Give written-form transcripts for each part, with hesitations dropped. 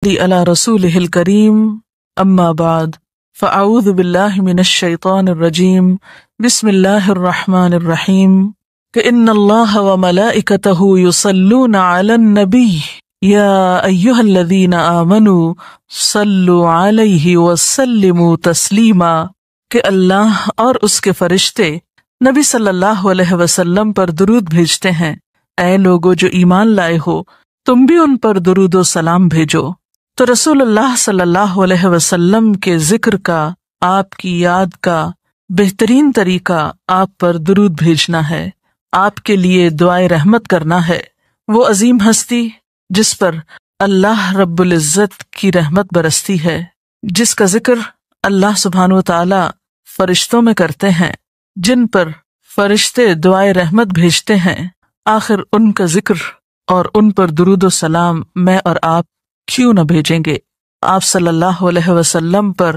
علی رسولہ الکریم اما بعد فاعوذ باللہ من الشیطان الرجیم بسم اللہ الرحمن الرحیم کہ ان اللہ وملائکتہ یصلون علی النبی یا ایہا الذین آمنوا صلوا علیہ وسلموا تسلیما کہ اللہ اور اس کے فرشتے نبی صلی اللہ علیہ وسلم پر درود بھیجتے ہیں۔ اے لوگو جو ایمان لائے ہو تم بھی ان پر درود و سلام بھیجو۔ تو رسول اللہ صلی اللہ علیہ وسلم کے ذکر کا، آپ کی یاد کا بہترین طریقہ آپ پر درود بھیجنا ہے، آپ کے لیے دعائے رحمت کرنا ہے۔ وہ عظیم ہستی جس پر اللہ رب العزت کی رحمت برستی ہے، جس کا ذکر اللہ سبحانہ و تعالی فرشتوں میں کرتے ہیں، جن پر فرشتے دعائے رحمت بھیجتے ہیں، آخر ان کا ذکر اور ان پر درود و سلام میں اور آپ کیوں نہ بھیجیں گے۔ آپ صلی اللہ علیہ وسلم پر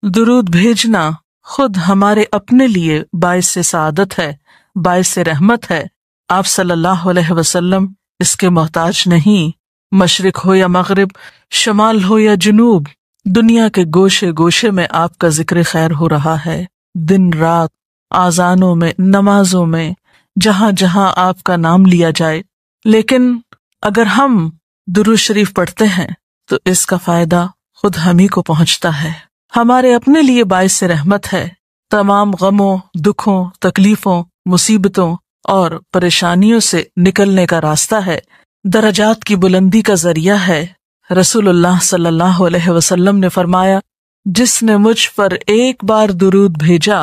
درود بھیجنا خود ہمارے اپنے لیے باعث سعادت ہے، باعث رحمت ہے۔ آپ صلی اللہ علیہ وسلم اس کے محتاج نہیں۔ مشرق ہو یا مغرب، شمال ہو یا جنوب، دنیا کے گوشے گوشے میں آپ کا ذکر خیر ہو رہا ہے، دن رات، آذانوں میں، نمازوں میں، جہاں جہاں آپ کا نام لیا جائے۔ لیکن اگر ہم درود شریف پڑھتے ہیں تو اس کا فائدہ خود ہم ہی کو پہنچتا ہے، ہمارے اپنے لیے باعث رحمت ہے، تمام غموں، دکھوں، تکلیفوں، مصیبتوں اور پریشانیوں سے نکلنے کا راستہ ہے، درجات کی بلندی کا ذریعہ ہے۔ رسول اللہ صلی اللہ علیہ وسلم نے فرمایا، جس نے مجھ پر ایک بار درود بھیجا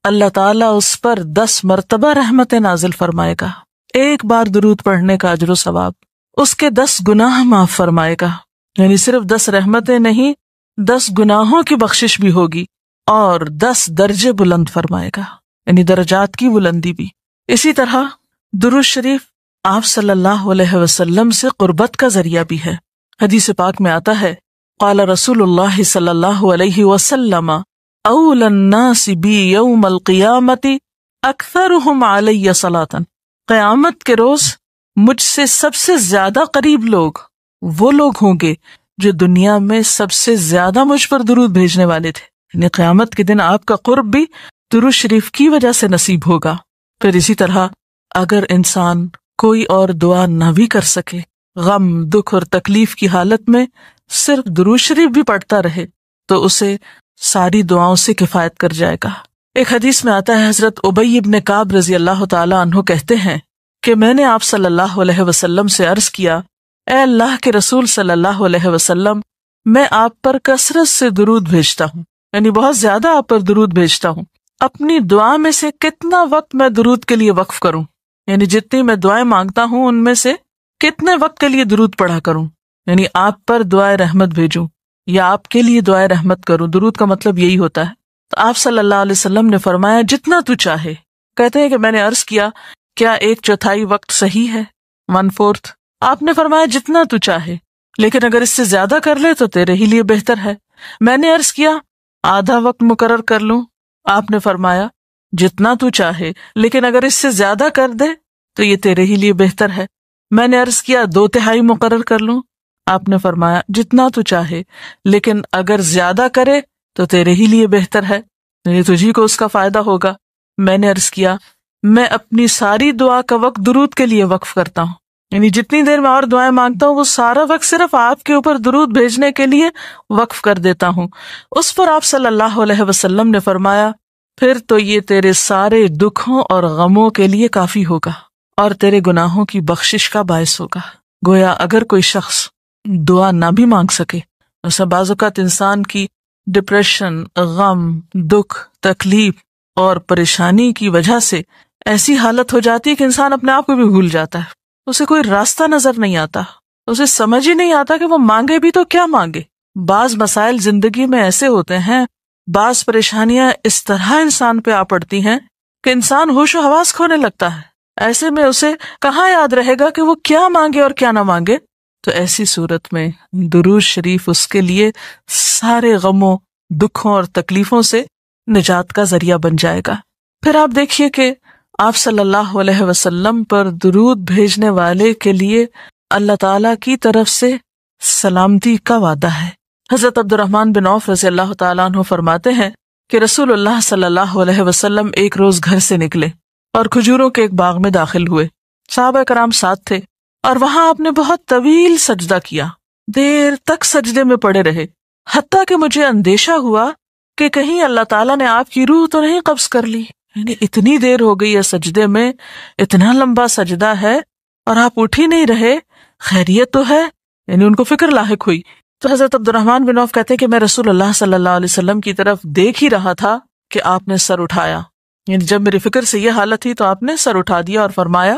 اللہ تعالیٰ اس پر 10 مرتبہ رحمتیں نازل فرمائے گا۔ ایک بار درود پڑھنے کا اجر و ثواب، اس کے 10 گناہ معاف فرمائے گا، یعنی صرف 10 رحمتیں نہیں، 10 گناہوں کی بخشش بھی ہوگی اور 10 درجے بلند فرمائے گا، یعنی درجات کی بلندی بھی۔ اسی طرح درود شریف آپ صلی اللہ علیہ وسلم سے قربت کا ذریعہ بھی ہے۔ حدیث پاک میں آتا ہے، قال رسول اللہ صلی اللہ علیہ وسلم اول الناس بی یوم القیامت اکثرهم علی صلاۃ، قیامت کے روز مجھ سے سب سے زیادہ قریب لوگ وہ لوگ ہوں گے جو دنیا میں سب سے زیادہ مجھ پر درود بھیجنے والے تھے، یعنی قیامت کے دن آپ کا قرب بھی درود شریف کی وجہ سے نصیب ہوگا۔ پھر اسی طرح اگر انسان کوئی اور دعا نہ بھی کر سکے، غم، دکھ اور تکلیف کی حالت میں صرف درود شریف بھی پڑھتا رہے تو اسے ساری دعاؤں سے کفایت کر جائے گا۔ ایک حدیث میں آتا ہے، حضرت ابی بن کعب رضی اللہ تعالی عنہ کہتے ہیں کہ میں نے آپ صلی اللہ علیہ وسلم سے عرض کیا، اے اللہ کے رسول صلی اللہ علیہ وسلم، میں آپ پر کثرت سے درود بھیجتا ہوں، یعنی بہت زیادہ آپ پر درود بھیجتا ہوں، اپنی دعا میں سے کتنا وقت میں درود کے لیے وقف کروں، یعنی جتنی میں دعائیں مانگتا ہوں ان میں سے کتنے وقت کے لیے درود پڑھا کروں، یعنی آپ پر دعائے رحمت بھیجوں یا آپ کے لیے دعائے رحمت کروں۔ درود کا مطلب یہی ہوتا ہے۔ تو آپ صلی اللہ علیہ وسلم نے فرمایا، جتنا تو چاہے۔ کہتے ہیں کہ میں نے عرض کیا، کیا 1/4 وقت صحیح ہے؟ 1/4؟ آپ نے فرمایا جتنا تو چاہے، لیکن اگر اس سے زیادہ کر لے تو تیرے ہی لیے بہتر ہے۔ میں نے عرض کیا، آدھا وقت مقرر کر لوں؟ آپ نے فرمایا جتنا تو چاہے، لیکن اگر اس سے زیادہ کر دے تو یہ تیرے ہی لیے بہتر ہے۔ میں نے عرض کیا، 2/3 مقرر کر لوں؟ آپ نے فرمایا جتنا تو چاہے، لیکن اگر زیادہ کرے تو تیرے ہی لیے بہتر ہے، یعنی تجھی کو اس کا فائدہ ہوگا۔ میں نے عرض کیا، میں اپنی ساری دعا کا وقت درود کے لیے وقف کرتا ہوں، یعنی جتنی دیر میں اور دعائیں مانگتا ہوں وہ سارا وقت صرف آپ کے اوپر درود بھیجنے کے لیے وقف کر دیتا ہوں۔ اس پر آپ صلی اللہ علیہ وسلم نے فرمایا، پھر تو یہ تیرے سارے دکھوں اور غموں کے لیے کافی ہوگا اور تیرے گناہوں کی بخشش کا باعث ہوگا۔ گویا اگر کوئی شخص دعا نہ بھی مانگ سکے، ایسا بعض اوقات انسان کی ڈپریشن، غم، دکھ، تکلیف اور پریشانی کی وجہ سے ایسی حالت ہو جاتی ہے کہ انسان اپنے آپ کو بھی بھول جاتا ہے، اسے کوئی راستہ نظر نہیں آتا، اسے سمجھ ہی نہیں آتا کہ وہ مانگے بھی تو کیا مانگے۔ بعض مسائل زندگی میں ایسے ہوتے ہیں، بعض پریشانیاں اس طرح انسان پہ آ پڑتی ہیں کہ انسان ہوش و حواس کھونے لگتا ہے۔ ایسے میں اسے کہاں یاد رہے گا کہ وہ کیا مانگے اور کیا نہ مانگے؟ تو ایسی صورت میں درود شریف اس کے لیے سارے غموں، دکھوں اور تکلیفوں سے نجات کا ذریعہ بن جائے گا۔ پھر آپ دیکھیے کہ آپ صلی اللہ علیہ وسلم پر درود بھیجنے والے کے لیے اللہ تعالی کی طرف سے سلامتی کا وعدہ ہے۔ حضرت عبد الرحمن بن عوف رضی اللہ تعالیٰ عنہ فرماتے ہیں کہ رسول اللہ صلی اللہ علیہ وسلم ایک روز گھر سے نکلے اور کھجوروں کے ایک باغ میں داخل ہوئے۔ صحابہ کرام ساتھ تھے اور وہاں آپ نے بہت طویل سجدہ کیا، دیر تک سجدے میں پڑے رہے، حتیٰ کہ مجھے اندیشہ ہوا کہ کہیں اللہ تعالیٰ نے آپ کی روح تو نہیں قبض کر لی، یعنی اتنی دیر ہو گئی ہے سجدے میں، اتنا لمبا سجدہ ہے اور آپ اٹھ ہی نہیں رہے، خیریت تو ہے؟ یعنی ان کو فکر لاحق ہوئی۔ تو حضرت عبد الرحمن بن عوف کہتے ہیں کہ میں رسول اللہ صلی اللہ علیہ وسلم کی طرف دیکھ ہی رہا تھا کہ آپ نے سر اٹھایا، یعنی جب میری فکر سے یہ حالت تھی تو آپ نے سر اٹھا دیا اور فرمایا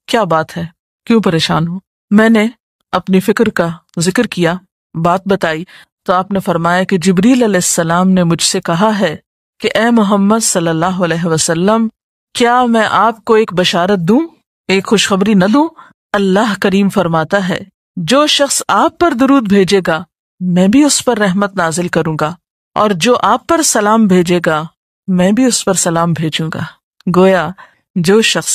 کیا بات ہے، کیوں پریشان ہوں؟ میں نے اپنی فکر کا ذکر کیا، بات بتائی تو آپ نے فرمایا کہ جبریل علیہ السلام نے مجھ سے کہا ہے کہ اے محمد صلی اللہ علیہ وسلم، کیا میں آپ کو ایک بشارت دوں، ایک خوشخبری نہ دوں؟ اللہ کریم فرماتا ہے جو شخص آپ پر درود بھیجے گا میں بھی اس پر رحمت نازل کروں گا، اور جو آپ پر سلام بھیجے گا میں بھی اس پر سلام بھیجوں گا۔ گویا جو شخص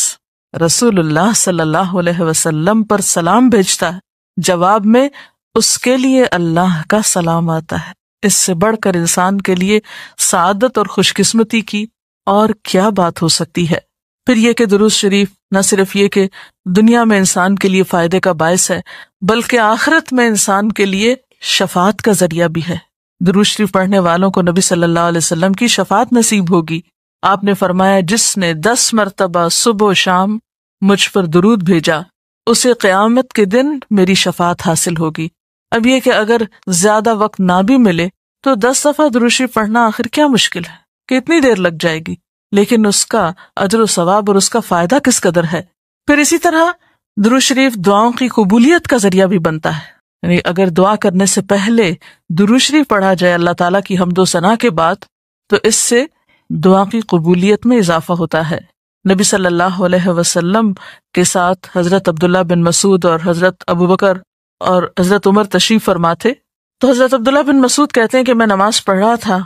رسول اللہ صلی اللہ علیہ وسلم پر سلام بھیجتا ہے، جواب میں اس کے لیے اللہ کا سلام آتا ہے۔ اس سے بڑھ کر انسان کے لیے سعادت اور خوش قسمتی کی اور کیا بات ہو سکتی ہے؟ پھر یہ کہ درود شریف نہ صرف یہ کہ دنیا میں انسان کے لیے فائدے کا باعث ہے، بلکہ آخرت میں انسان کے لیے شفاعت کا ذریعہ بھی ہے۔ درود شریف پڑھنے والوں کو نبی صلی اللہ علیہ وسلم کی شفاعت نصیب ہوگی۔ آپ نے فرمایا جس نے 10 مرتبہ صبح و شام مجھ پر درود بھیجا اسے قیامت کے دن میری شفاعت حاصل ہوگی۔ اب یہ کہ اگر زیادہ وقت نہ بھی ملے تو 10 دفعہ درود شریف پڑھنا آخر کیا مشکل ہے کہ اتنی دیر لگ جائے گی، لیکن اس کا اجر و ثواب اور اس کا فائدہ کس قدر ہے۔ پھر اسی طرح درود شریف دعاؤں کی قبولیت کا ذریعہ بھی بنتا ہے، یعنی اگر دعا کرنے سے پہلے درود شریف پڑھا جائے اللہ تعالیٰ کی حمد و ثنا کے بعد تو اس سے دعا کی قبولیت میں اضافہ ہوتا ہے۔ نبی صلی اللہ علیہ وسلم کے ساتھ حضرت عبداللہ بن مسعود اور حضرت ابوبکر اور حضرت عمر تشریف فرما تھے، تو حضرت عبداللہ بن مسعود کہتے ہیں کہ میں نماز پڑھ رہا تھا،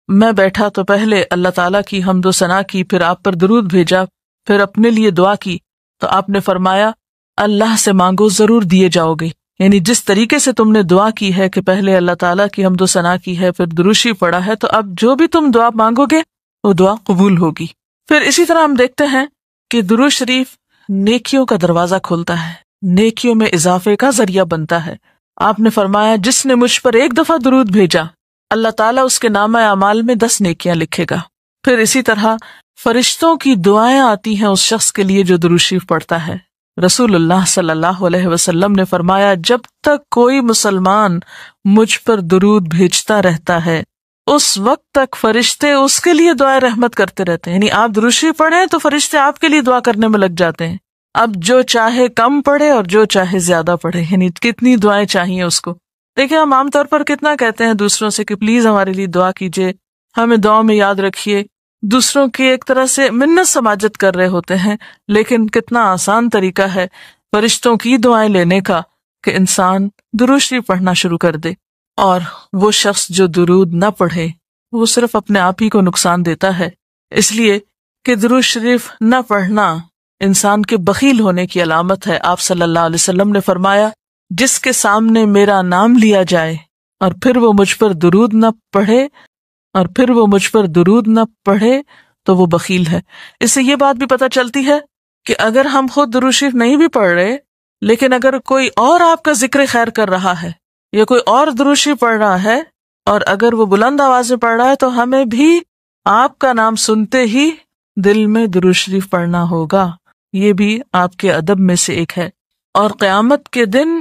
میں بیٹھا تو پہلے اللہ تعالیٰ کی حمد و ثنا کی، پھر آپ پر درود بھیجا، پھر اپنے لیے دعا کی، تو آپ نے فرمایا اللہ سے مانگو ضرور دیے جاؤ گے، یعنی جس طریقے سے تم نے دعا کی ہے کہ پہلے اللہ تعالیٰ کی حمد و ثنا کی ہے پھر درود شریف پڑھا ہے، تو اب جو بھی تم دعا مانگو گے وہ دعا قبول ہوگی۔ پھر اسی طرح ہم دیکھتے ہیں کہ درود شریف نیکیوں کا دروازہ کھولتا ہے، نیکیوں میں اضافے کا ذریعہ بنتا ہے۔ آپ نے فرمایا جس نے مجھ پر ایک دفعہ درود بھیجا اللہ تعالیٰ اس کے نامہ اعمال میں 10 نیکیاں لکھے گا۔ پھر اسی طرح فرشتوں کی دعائیں آتی ہیں اس شخص کے لیے جو درود شریف پڑھتا ہے۔ رسول اللہ صلی اللہ علیہ وسلم نے فرمایا جب تک کوئی مسلمان مجھ پر درود بھیجتا رہتا ہے اس وقت تک فرشتے اس کے لیے دعائیں رحمت کرتے رہتے ہیں، یعنی آپ درود شریف پڑھیں تو فرشتے آپ کے لیے دعا کرنے میں لگ جاتے ہیں۔ اب جو چاہے کم پڑھے اور جو چاہے زیادہ پڑھے، یعنی کتنی دعائیں چاہیے اس کو۔ دیکھیں ہم عام طور پر کتنا کہتے ہیں دوسروں سے کہ پلیز ہمارے لیے دعا کیجیے، ہمیں دعا میں یاد رکھیے، دوسروں کی ایک طرح سے منت سماجت کر رہے ہوتے ہیں، لیکن کتنا آسان طریقہ ہے فرشتوں کی دعائیں لینے کا کہ انسان درود شریف پڑھنا شروع کر دے۔ اور وہ شخص جو درود نہ پڑھے وہ صرف اپنے آپ ہی کو نقصان دیتا ہے، اس لیے کہ درود شریف نہ پڑھنا انسان کے بخیل ہونے کی علامت ہے۔ آپ صلی اللہ علیہ وسلم نے فرمایا جس کے سامنے میرا نام لیا جائے اور پھر وہ مجھ پر درود نہ پڑھے تو وہ بخیل ہے۔ اس سے یہ بات بھی پتہ چلتی ہے کہ اگر ہم خود درود شریف نہیں بھی پڑھ رہے لیکن اگر کوئی اور آپ کا ذکر خیر کر رہا ہے یا کوئی اور درود شریف پڑھ رہا ہے اور اگر وہ بلند آواز میں پڑھ رہا ہے تو ہمیں بھی آپ کا نام سنتے ہی دل میں درود شریف پڑھنا ہوگا۔ یہ بھی آپ کے ادب میں سے ایک ہے۔ اور قیامت کے دن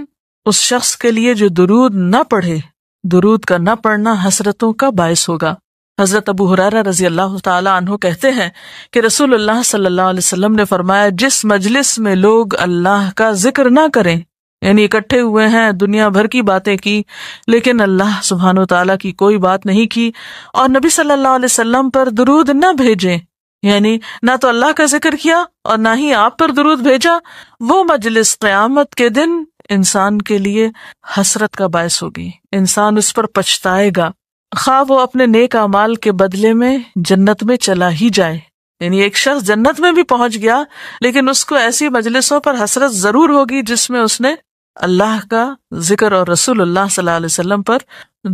اس شخص کے لیے جو درود نہ پڑھے، درود کا نہ پڑھنا حسرتوں کا باعث ہوگا۔ حضرت ابو ہریرہ رضی اللہ تعالی عنہ کہتے ہیں کہ رسول اللہ صلی اللہ علیہ وسلم نے فرمایا جس مجلس میں لوگ اللہ کا ذکر نہ کریں، یعنی اکٹھے ہوئے ہیں دنیا بھر کی باتیں کی لیکن اللہ سبحانہ و تعالیٰ کی کوئی بات نہیں کی، اور نبی صلی اللہ علیہ وسلم پر درود نہ بھیجیں، یعنی نہ تو اللہ کا ذکر کیا اور نہ ہی آپ پر درود بھیجا، وہ مجلس قیامت کے دن انسان کے لیے حسرت کا باعث ہوگی، انسان اس پر پچھتائے گا، خواہ وہ اپنے نیک اعمال کے بدلے میں جنت میں چلا ہی جائے۔ یعنی ایک شخص جنت میں بھی پہنچ گیا لیکن اس کو ایسی مجلسوں پر حسرت ضرور ہوگی جس میں اس نے اللہ کا ذکر اور رسول اللہ صلی اللہ علیہ وسلم پر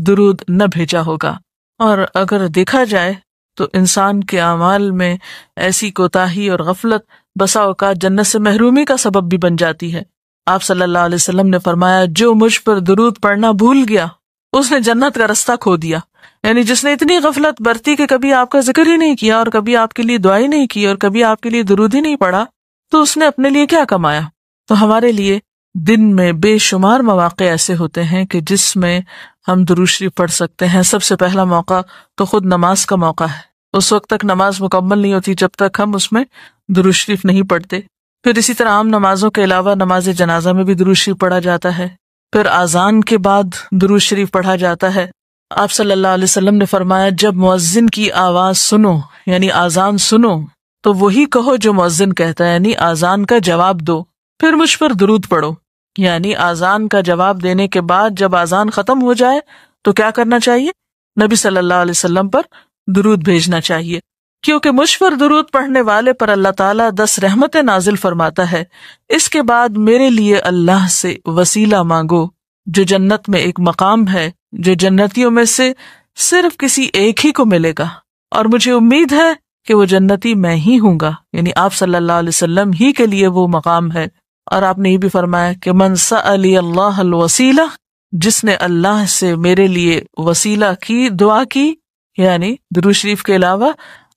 درود نہ بھیجا ہوگا۔ اور اگر دیکھا جائے تو انسان کے اعمال میں ایسی کوتاہی اور غفلت بسا اوقات جنت سے محرومی کا سبب بھی بن جاتی ہے۔ آپ صلی اللہ علیہ وسلم نے فرمایا جو مجھ پر درود پڑھنا بھول گیا اس نے جنت کا رستہ کھو دیا، یعنی جس نے اتنی غفلت برتی کہ کبھی آپ کا ذکر ہی نہیں کیا اور کبھی آپ کے لیے دعا ہی نہیں کی اور کبھی آپ کے لیے درود ہی نہیں پڑھا، تو اس نے اپنے لیے کیا کمایا۔ تو ہمارے لیے دن میں بے شمار مواقع ایسے ہوتے ہیں کہ جس میں ہم درود شریف پڑھ سکتے ہیں۔ سب سے پہلا موقع تو خود نماز کا موقع ہے، اس وقت تک نماز مکمل نہیں ہوتی جب تک ہم اس میں درود شریف نہیں پڑھتے۔ پھر اسی طرح عام نمازوں کے علاوہ نماز جنازہ میں بھی درود شریف پڑھا جاتا ہے۔ پھر اذان کے بعد درود شریف پڑھا جاتا ہے۔ آپ صلی اللہ علیہ وسلم نے فرمایا جب مؤذن کی آواز سنو یعنی اذان سنو تو وہی کہو جو مؤذن کہتا ہے، یعنی اذان کا جواب دو، پھر مجھ پر درود پڑھو۔ یعنی اذان کا جواب دینے کے بعد جب اذان ختم ہو جائے تو کیا کرنا چاہیے؟ نبی صلی اللہ علیہ وسلم پر درود بھیجنا چاہیے، کیونکہ مجھ پر درود پڑھنے والے پر اللہ تعالیٰ 10 رحمتیں نازل فرماتا ہے۔ اس کے بعد میرے لیے اللہ سے وسیلہ مانگو، جو جنت میں ایک مقام ہے جو جنتیوں میں سے صرف کسی ایک ہی کو ملے گا، اور مجھے امید ہے کہ وہ جنتی میں ہی ہوں گا، یعنی آپ صلی اللہ علیہ وسلم ہی کے لیے وہ مقام ہے۔ اور آپ نے یہ بھی فرمایا کہ من سألی اللہ الوسیلہ، جس نے اللہ سے میرے لیے وسیلہ کی دعا کی، یعنی درود شریف کے علاوہ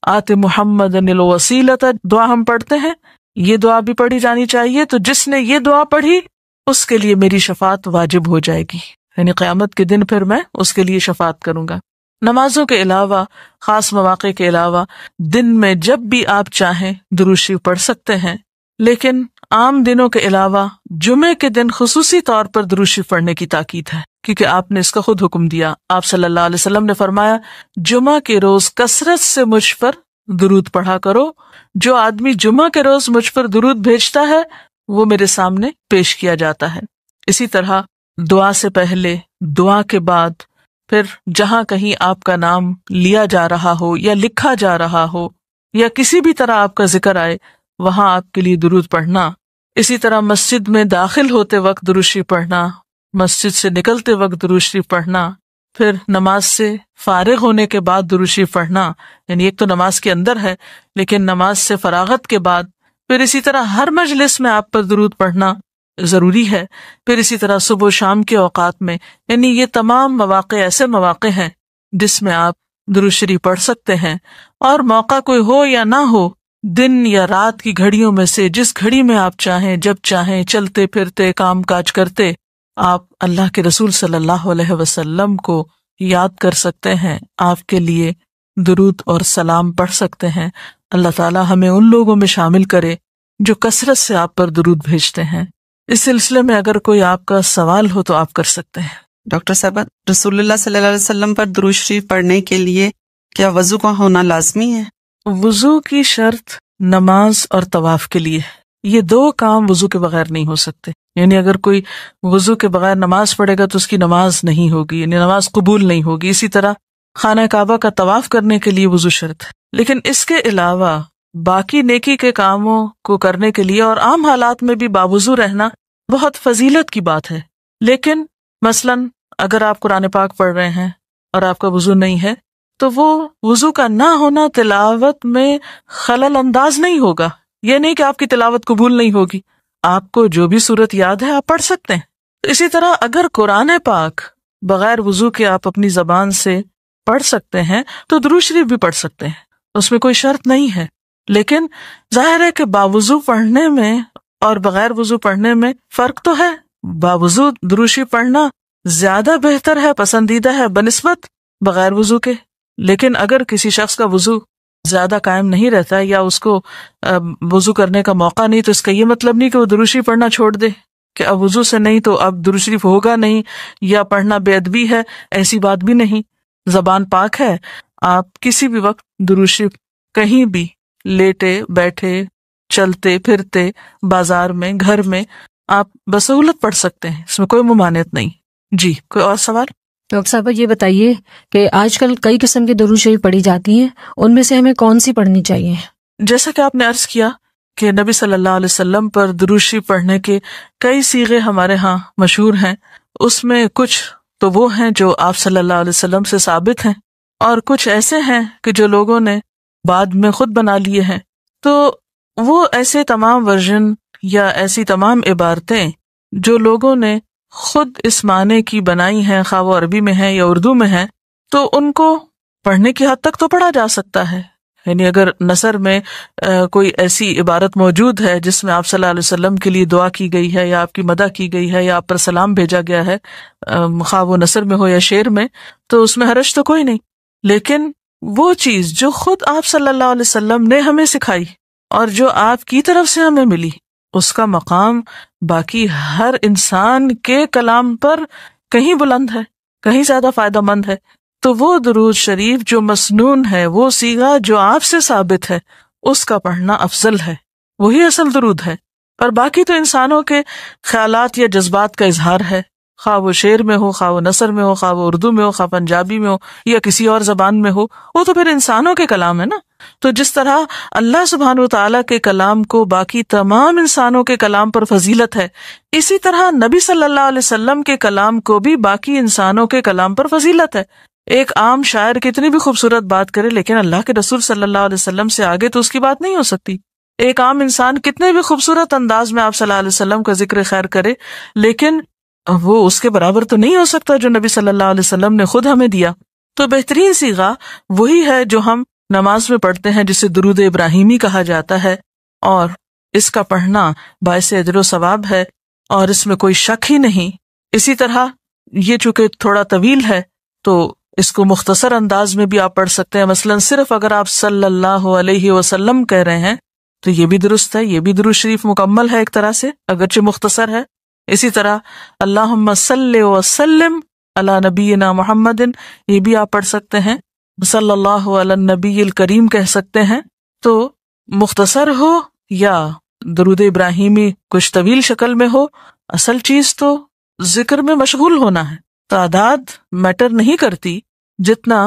آت محمد الوسیلۃ دعا ہم پڑھتے ہیں، یہ دعا بھی پڑھی جانی چاہیے۔ تو جس نے یہ دعا پڑھی اس کے لیے میری شفاعت واجب ہو جائے گی، یعنی قیامت کے دن پھر میں اس کے لیے شفاعت کروں گا۔ نمازوں کے علاوہ، خاص مواقع کے علاوہ دن میں جب بھی آپ چاہیں درود شریف پڑھ سکتے ہیں، لیکن عام دنوں کے علاوہ جمعے کے دن خصوصی طور پر درود شریف پڑھنے کی تاکید ہے، کیونکہ آپ نے اس کا خود حکم دیا۔ آپ صلی اللہ علیہ وسلم نے فرمایا جمعہ کے روز کثرت سے مجھ پر درود پڑھا کرو، جو آدمی جمعہ کے روز مجھ پر درود بھیجتا ہے وہ میرے سامنے پیش کیا جاتا ہے۔ اسی طرح دعا سے پہلے، دعا کے بعد، پھر جہاں کہیں آپ کا نام لیا جا رہا ہو یا لکھا جا رہا ہو یا کسی بھی طرح آپ کا ذکر آئے وہاں آپ کے لیے درود پڑھنا۔ اسی طرح مسجد میں داخل ہوتے وقت درود شریف پڑھنا، مسجد سے نکلتے وقت درود شریف پڑھنا، پھر نماز سے فارغ ہونے کے بعد درود شریف پڑھنا، یعنی ایک تو نماز کے اندر ہے لیکن نماز سے فراغت کے بعد، پھر اسی طرح ہر مجلس میں آپ پر درود پڑھنا ضروری ہے، پھر اسی طرح صبح و شام کے اوقات میں، یعنی یہ تمام مواقع ایسے مواقع ہیں جس میں آپ درود شریف پڑھ سکتے ہیں۔ اور موقع کوئی ہو یا نہ ہو، دن یا رات کی گھڑیوں میں سے جس گھڑی میں آپ چاہیں، جب چاہیں، چلتے پھرتے کام کاج کرتے، آپ اللہ کے رسول صلی اللہ علیہ وسلم کو یاد کر سکتے ہیں، آپ کے لیے درود اور سلام پڑھ سکتے ہیں۔ اللہ تعالی ہمیں ان لوگوں میں شامل کرے جو کثرت سے آپ پر درود بھیجتے ہیں۔ اس سلسلے میں اگر کوئی آپ کا سوال ہو تو آپ کر سکتے ہیں۔ ڈاکٹر صاحبہ، رسول اللہ صلی اللہ علیہ وسلم پر درود شریف پڑھنے کے لیے کیا وضو کا ہونا لازمی ہے؟ وضو کی شرط نماز اور طواف کے لیے، یہ 2 کام وضو کے بغیر نہیں ہو سکتے، یعنی اگر کوئی وضو کے بغیر نماز پڑھے گا تو اس کی نماز نہیں ہوگی، یعنی نماز قبول نہیں ہوگی۔ اسی طرح خانہ کعبہ کا طواف کرنے کے لیے وضو شرط ہے، لیکن اس کے علاوہ باقی نیکی کے کاموں کو کرنے کے لیے اور عام حالات میں بھی باوضو رہنا بہت فضیلت کی بات ہے۔ لیکن مثلاً اگر آپ قرآن پاک پڑھ رہے ہیں اور آپ کا وضو نہیں ہے تو وہ وضو کا نہ ہونا تلاوت میں خلل انداز نہیں ہوگا، یہ نہیں کہ آپ کی تلاوت قبول نہیں ہوگی، آپ کو جو بھی صورت یاد ہے آپ پڑھ سکتے ہیں۔ اسی طرح اگر قرآن پاک بغیر وضو کے آپ اپنی زبان سے پڑھ سکتے ہیں تو درود شریف بھی پڑھ سکتے ہیں، اس میں کوئی شرط نہیں ہے۔ لیکن ظاہر ہے کہ باوضو پڑھنے میں اور بغیر وضو پڑھنے میں فرق تو ہے۔ باوضو درود شریف پڑھنا زیادہ بہتر ہے، پسندیدہ ہے بنسبت بغیر وضو کے۔ لیکن اگر کسی شخص کا وضو زیادہ قائم نہیں رہتا یا اس کو وضو کرنے کا موقع نہیں، تو اس کا یہ مطلب نہیں کہ وہ درود شریف پڑھنا چھوڑ دے کہ اب وضو سے نہیں تو اب درود شریف ہوگا نہیں یا پڑھنا بے ادبی ہے، ایسی بات بھی نہیں۔ زبان پاک ہے، آپ کسی بھی وقت درود شریف کہیں بھی لیٹے بیٹھے چلتے پھرتے بازار میں گھر میں آپ بسہولت پڑھ سکتے ہیں، اس میں کوئی ممانعت نہیں۔ جی کوئی اور سوال؟ ڈاکٹر صاحبہ یہ بتائیے کہ آج کل کئی قسم کی درود شریف پڑھی جاتی ہیں، ان میں سے ہمیں کون سی پڑھنی چاہیے؟ جیسا کہ آپ نے عرض کیا کہ نبی صلی اللہ علیہ وسلم پر درود شریف پڑھنے کے کئی صیغے ہمارے ہاں مشہور ہیں. اس میں کچھ تو وہ ہیں جو آپ صلی اللہ علیہ وسلم سے ثابت ہیں، اور کچھ ایسے ہیں کہ جو لوگوں نے بعد میں خود بنا لیے ہیں. تو وہ ایسے تمام ورژن یا ایسی تمام عبارتیں جو لوگوں نے خود اس معنی کی بنائی ہیں، خواہ وہ عربی میں ہیں یا اردو میں ہیں، تو ان کو پڑھنے کی حد تک تو پڑھا جا سکتا ہے. یعنی اگر نثر میں کوئی ایسی عبارت موجود ہے جس میں آپ صلی اللہ علیہ وسلم کے لیے دعا کی گئی ہے یا آپ کی مدح کی گئی ہے یا آپ پر سلام بھیجا گیا ہے، خواہ وہ نثر میں ہو یا شعر میں، تو اس میں حرج تو کوئی نہیں. لیکن وہ چیز جو خود آپ صلی اللہ علیہ وسلم نے ہمیں سکھائی اور جو آپ کی طرف سے ہمیں ملی، اس کا مقام باقی ہر انسان کے کلام پر کہیں بلند ہے، کہیں زیادہ فائدہ مند ہے. تو وہ درود شریف جو مسنون ہے، وہ صیغہ جو آپ سے ثابت ہے، اس کا پڑھنا افضل ہے، وہی اصل درود ہے. اور باقی تو انسانوں کے خیالات یا جذبات کا اظہار ہے، خواہ وہ شعر میں ہو، خواہ وہ نثر میں ہو، خواہ وہ اردو میں ہو، خواہ پنجابی میں ہو یا کسی اور زبان میں ہو، وہ تو پھر انسانوں کے کلام ہے نا. تو جس طرح اللہ سبحانہ و تعالیٰ کے کلام کو باقی تمام انسانوں کے کلام پر فضیلت ہے، اسی طرح نبی صلی اللہ علیہ وسلم کے کلام کو بھی باقی انسانوں کے کلام پر فضیلت ہے. ایک عام شاعر کتنی بھی خوبصورت بات کرے لیکن اللہ کے رسول صلی اللہ علیہ وسلم سے آگے تو اس کی بات نہیں ہو سکتی. ایک عام انسان کتنے بھی خوبصورت انداز میں آپ صلی اللہ علیہ وسلم کا ذکر خیر کرے لیکن وہ اس کے برابر تو نہیں ہو سکتا جو نبی صلی اللہ علیہ وسلم نے خود ہمیں دیا. تو بہترین صیغہ وہی ہے جو ہم نماز میں پڑھتے ہیں، جسے درود ابراہیمی کہا جاتا ہے، اور اس کا پڑھنا باعث اجر و ثواب ہے اور اس میں کوئی شک ہی نہیں. اسی طرح یہ چونکہ تھوڑا طویل ہے تو اس کو مختصر انداز میں بھی آپ پڑھ سکتے ہیں. مثلا صرف اگر آپ صلی اللہ علیہ وسلم کہہ رہے ہیں تو یہ بھی درست ہے، یہ بھی درود شریف مکمل ہے ایک طرح سے اگرچہ مختصر ہے. اسی طرح اللہم صلی وسلم علی نبینا محمد، یہ بھی آپ پڑھ سکتے ہیں. صلی اللہ علی النبی الکریم کہہ سکتے ہیں. تو مختصر ہو یا درود ابراہیمی کچھ طویل شکل میں ہو، اصل چیز تو ذکر میں مشغول ہونا ہے. تعداد میٹر نہیں کرتی جتنا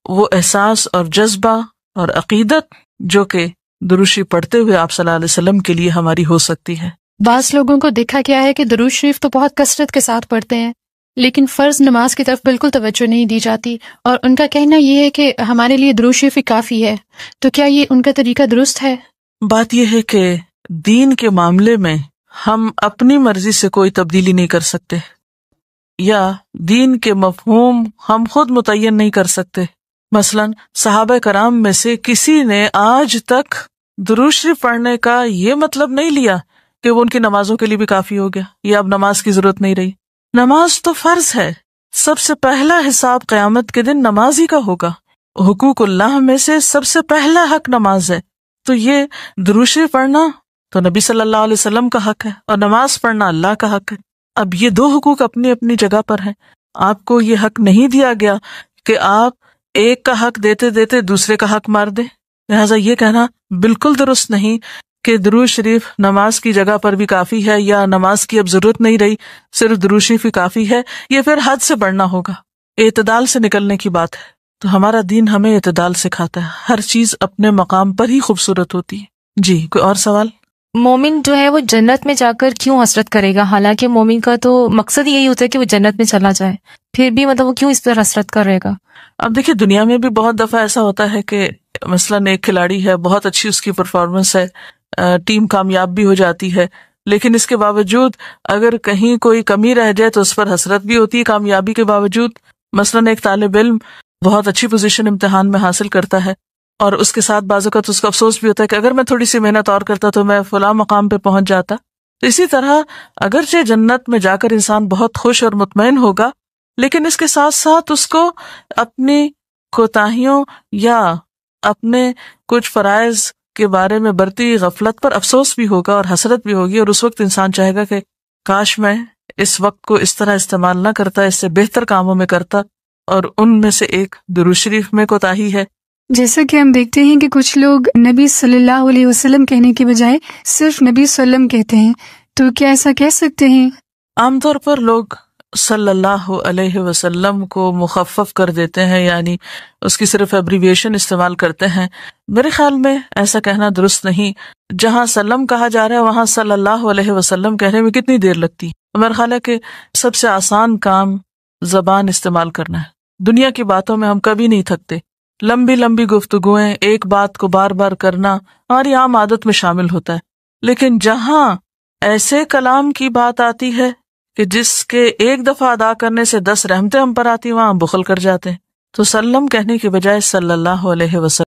وہ احساس اور جذبہ اور عقیدت جو کہ درود شریف پڑھتے ہوئے آپ صلی اللہ علیہ وسلم کے لیے ہماری ہو سکتی ہے. بعض لوگوں کو دیکھا گیا ہے کہ درود شریف تو بہت کثرت کے ساتھ پڑھتے ہیں لیکن فرض نماز کی طرف بالکل توجہ نہیں دی جاتی، اور ان کا کہنا یہ ہے کہ ہمارے لیے درود شریف ہی کافی ہے. تو کیا یہ ان کا طریقہ درست ہے؟ بات یہ ہے کہ دین کے معاملے میں ہم اپنی مرضی سے کوئی تبدیلی نہیں کر سکتے، یا دین کے مفہوم ہم خود متعین نہیں کر سکتے. مثلا صحابہ کرام میں سے کسی نے آج تک درود شریف پڑھنے کا یہ مطلب نہیں لیا کہ وہ ان کی نمازوں کے لیے بھی کافی ہو گیا یا اب نماز کی ضرورت نہیں رہی. نماز تو فرض ہے، سب سے پہلا حساب قیامت کے دن نماز ہی کا ہوگا. حقوق اللہ میں سے سب سے پہلا حق نماز ہے. تو یہ درود شریف پڑھنا تو نبی صلی اللہ علیہ وسلم کا حق ہے اور نماز پڑھنا اللہ کا حق ہے. اب یہ دو حقوق اپنی اپنی جگہ پر ہیں. آپ کو یہ حق نہیں دیا گیا کہ آپ ایک کا حق دیتے دیتے دوسرے کا حق مار دیں. لہٰذا یہ کہنا بالکل درست نہیں کہ درود شریف نماز کی جگہ پر بھی کافی ہے یا نماز کی اب ضرورت نہیں رہی، صرف درود شریف ہی کافی ہے. یہ پھر حد سے بڑھنا ہوگا، اعتدال سے نکلنے کی بات ہے. تو ہمارا دین ہمیں اعتدال سکھاتا ہے، ہر چیز اپنے مقام پر ہی خوبصورت ہوتی ہے. جی کوئی اور سوال؟ مومن جو ہے وہ جنت میں جا کر کیوں حسرت کرے گا؟ حالانکہ مومن کا تو مقصد یہی ہوتا ہے کہ وہ جنت میں چلا جائے، پھر بھی مطلب وہ کیوں اس پر حسرت کرے گا؟ اب دیکھیے دنیا میں بھی بہت دفعہ ایسا ہوتا ہے کہ مثلاً ایک کھلاڑی ہے، بہت اچھی اس کی پرفارمنس ہے، ٹیم کامیاب بھی ہو جاتی ہے، لیکن اس کے باوجود اگر کہیں کوئی کمی رہ جائے تو اس پر حسرت بھی ہوتی ہے کامیابی کے باوجود. مثلاً ایک طالب علم بہت اچھی پوزیشن امتحان میں حاصل کرتا ہے اور اس کے ساتھ بعض اوقات اس کو افسوس بھی ہوتا ہے کہ اگر میں تھوڑی سی محنت اور کرتا تو میں فلاں مقام پہ پہنچ جاتا. تو اسی طرح اگرچہ جنت میں جا کر انسان بہت خوش اور مطمئن ہوگا، لیکن اس کے ساتھ ساتھ اس کو اپنی کوتاہیوں یا اپنے کچھ فرائض کے بارے میں برتی غفلت پر افسوس بھی ہوگا اور حسرت بھی ہوگی. اور اس وقت انسان چاہے گا کہ کاش میں اس وقت کو اس طرح استعمال نہ کرتا، اس سے بہتر کاموں میں کرتا. اور ان میں سے ایک درود شریف میں کوتاہی ہے. جیسا کہ ہم دیکھتے ہیں کہ کچھ لوگ نبی صلی اللہ علیہ وسلم کہنے کے بجائے صرف نبی صلی اللہ علیہ وسلم کہتے ہیں، تو کیا ایسا کہہ سکتے ہیں؟ عام طور پر لوگ صلی اللہ علیہ وسلم کو مخفف کر دیتے ہیں، یعنی اس کی صرف ایبریویشن استعمال کرتے ہیں. میرے خیال میں ایسا کہنا درست نہیں. جہاں سلم کہا جا رہا ہے وہاں صلی اللہ علیہ وسلم کہنے میں کتنی دیر لگتی ہے. میرا خیال ہے کہ سب سے آسان کام زبان استعمال کرنا ہے. دنیا کی باتوں میں ہم کبھی نہیں تھکتے. لمبی لمبی گفتگویں، ایک بات کو بار بار کرنا ہماری عام عادت میں شامل ہوتا ہے. لیکن جہاں ایسے کلام کی بات آتی ہے کہ جس کے ایک دفعہ ادا کرنے سے 10 رحمتیں ہم پر آتی، وہاں ہم بخل کر جاتے ہیں. تو سلم کہنے کے بجائے صلی اللہ علیہ وسلم